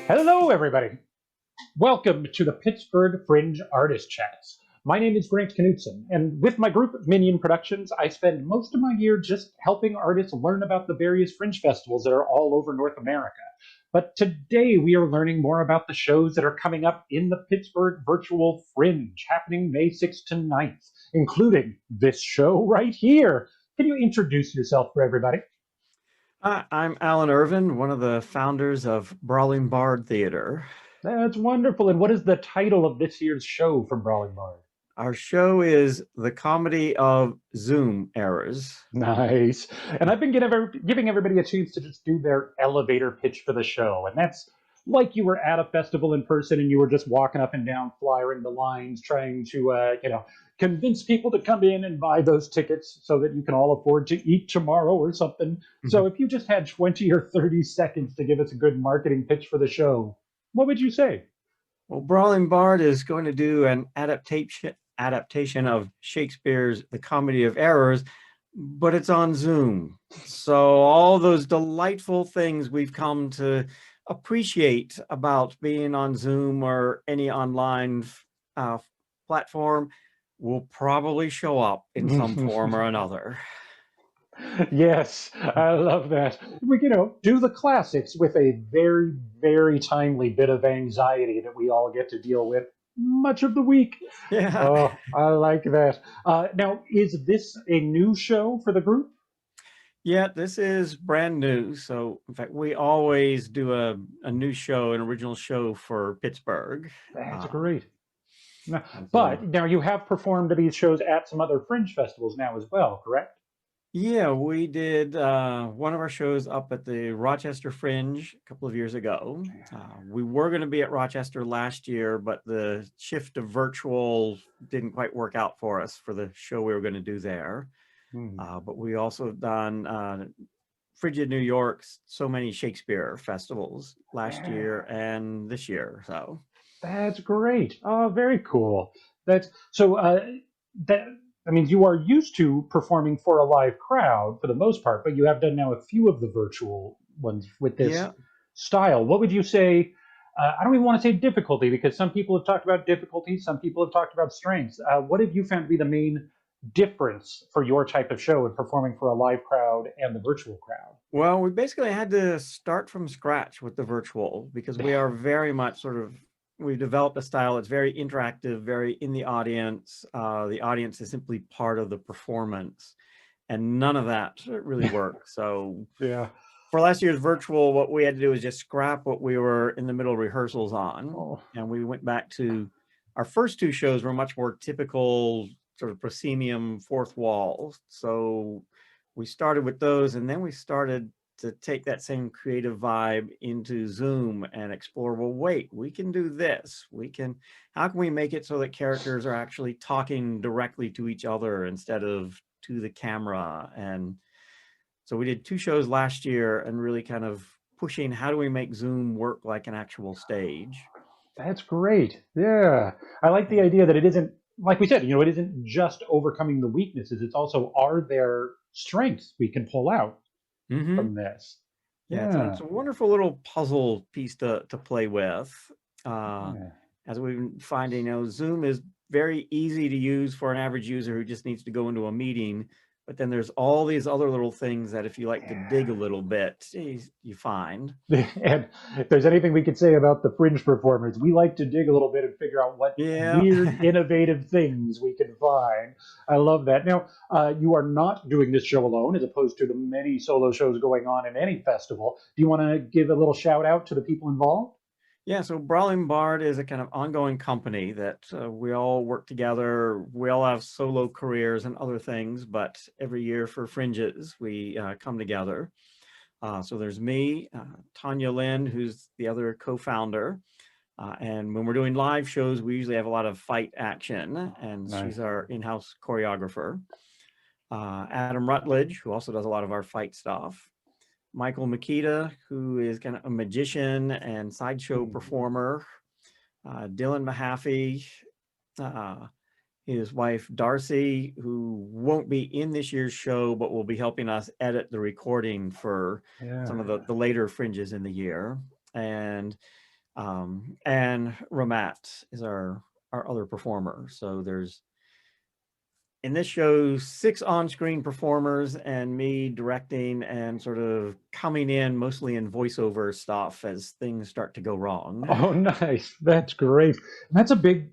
Hello, everybody. Welcome to the Pittsburgh Fringe Artist Chats. My name is Grant Knutson, and with my group of Minion Productions, I spend most of my year just helping artists learn about the various fringe festivals that are all over North America. But today we are learning more about the shows that are coming up in the Pittsburgh Virtual Fringe, happening May 6th to 9th, including this show right here. Can you introduce yourself for everybody? I'm Alan Irvin, one of the founders of Brawling Bard Theater. That's wonderful. And what is the title of this year's show from Brawling Bard? Our show is the comedy of Zoom errors. Nice. And I've been giving everybody a chance to just do their elevator pitch for the show. And that's like you were at a festival in person and you were just walking up and down, flyering the lines, trying to, convince people to come in and buy those tickets so that you can all afford to eat tomorrow or something. So if you just had 20 or 30 seconds to give us a good marketing pitch for the show, what would you say? Well, Brawling Bard is going to do an adaptation of Shakespeare's The Comedy of Errors, but it's on Zoom. So all those delightful things we've come to appreciate about being on Zoom or any online platform will probably show up in some form or another. Yes, I love that. We, do the classics with a very, very timely bit of anxiety that we all get to deal with much of the week. Yeah. Oh, I like that. Now, is this a new show for the group? Yeah, this is brand new. So, in fact, we always do a new show, an original show for Pittsburgh. That's great. Now, So, but now you have performed at these shows at some other fringe festivals now as well, correct? yeah, we did one of our shows up at the Rochester Fringe a couple of years ago. We were going to be at Rochester last year, but the shift to virtual didn't quite work out for us for the show we were going to do there. But we also have done Frigid New York's so many Shakespeare festivals last year and this year. So That's great. Oh, very cool. That's so. That means you are used to performing for a live crowd for the most part, but you have done now a few of the virtual ones with this yeah. style. What would you say? I don't even want to say difficulty because some people have talked about difficulties, some people have talked about strengths. What have you found to be the main difference for your type of show in performing for a live crowd and the virtual crowd? Well, we basically had to start from scratch with the virtual because we are very much we've developed a style that's very interactive, very in the audience. The audience is simply part of the performance, and none of that really worked. So Yeah. for last year's virtual, what we had to do was just scrap what we were in the middle of rehearsals on. Oh, And we went back to our first two shows were much more typical sort of proscenium fourth wall. So we started with those, and then we started to take that same creative vibe into Zoom and explore, well, wait, we can do this. How can we make it so that characters are actually talking directly to each other instead of to the camera? And so we did two shows last year and really kind of pushing how do we make Zoom work like an actual stage. that's great. Yeah. I like the idea that it isn't, like we said, it isn't just overcoming the weaknesses. It's also, are there strengths we can pull out Mm-hmm. from this? Yeah, Yeah. it's a wonderful little puzzle piece to play with. Uh, Yeah. as we've been finding, Zoom is very easy to use for an average user who just needs to go into a meeting. But then there's all these other little things that if you like to dig a little bit, you find. And if there's anything we could say about the fringe performers, we like to dig a little bit and figure out what Yeah. weird, innovative things we can find. I love that. Now, you are not doing this show alone, as opposed to the many solo shows going on in any festival. Do you want to give a little shout out to the people involved? Yeah, so Brawling Bard is a kind of ongoing company that we all work together. We all have solo careers and other things, but every year for Fringes, we come together. So there's me, Tanya Lynn, who's the other co-founder. And when we're doing live shows, we usually have a lot of fight action, and Nice. she's our in-house choreographer. Adam Rutledge, who also does a lot of our fight stuff. Michael Makita, who is kind of a magician and sideshow performer. Dylan Mahaffey, his wife Darcy, who won't be in this year's show, but will be helping us edit the recording for Yeah. some of the later fringes in the year. And And Ramat is our other performer. So there's, in this show, 6 on-screen performers and me directing and sort of coming in mostly in voiceover stuff as things start to go wrong. Oh, nice. That's great. And that's a big,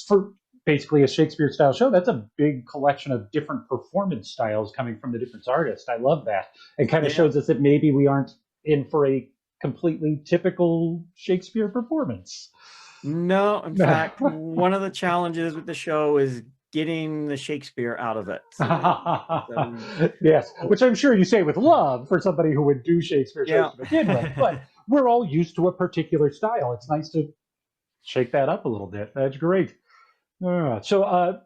for basically a Shakespeare style show, that's a big collection of different performance styles coming from the different artists. I love that. It kind of Yeah. shows us that maybe we aren't in for a completely typical Shakespeare performance. No, in fact, one of the challenges with the show is getting the Shakespeare out of it. Yes, which I'm sure you say with love for somebody who would do Shakespeare shows Yeah. to begin with, but we're all used to a particular style. It's nice to shake that up a little bit. That's great. So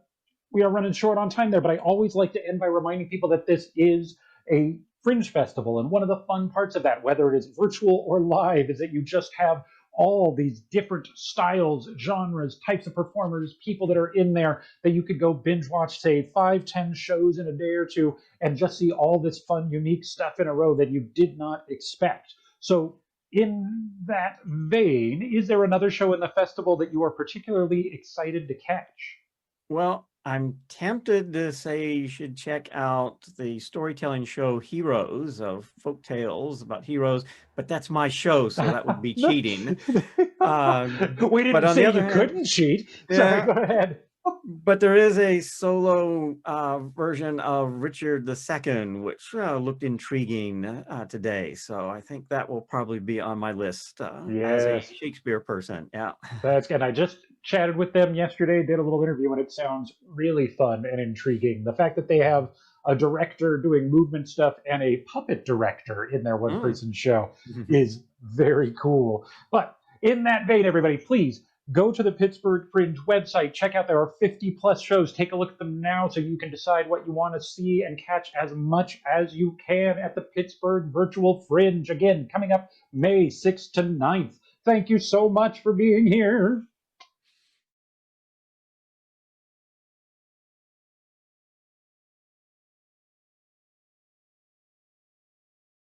we are running short on time there, but I always like to end by reminding people that this is a fringe festival. And one of the fun parts of that, whether it is virtual or live, is that you just have all these different styles, genres, types of performers, people that are in there that you could go binge watch, say, 5, 10 shows in a day or two and just see all this fun, unique stuff in a row that you did not expect. So in that vein, is there another show in the festival that you are particularly excited to catch? Well, I'm tempted to say you should check out the storytelling show Heroes, of folk tales about heroes, but that's my show, so that would be cheating. We But didn't on the say other you hand, couldn't cheat. Sorry, yeah, go ahead. but there is a solo version of Richard II, which looked intriguing today. So I think that will probably be on my list as a Yes, Shakespeare person. Yeah. that's good. I just chatted with them yesterday, did a little interview, and it sounds really fun and intriguing. The fact that they have a director doing movement stuff and a puppet director in their one Mm. person show is very cool. But in that vein, everybody, please go to the Pittsburgh Fringe website. Check out, there are 50 plus shows. Take a look at them now so you can decide what you want to see and catch as much as you can at the Pittsburgh Virtual Fringe. Again, coming up May 6th to 9th. Thank you so much for being here.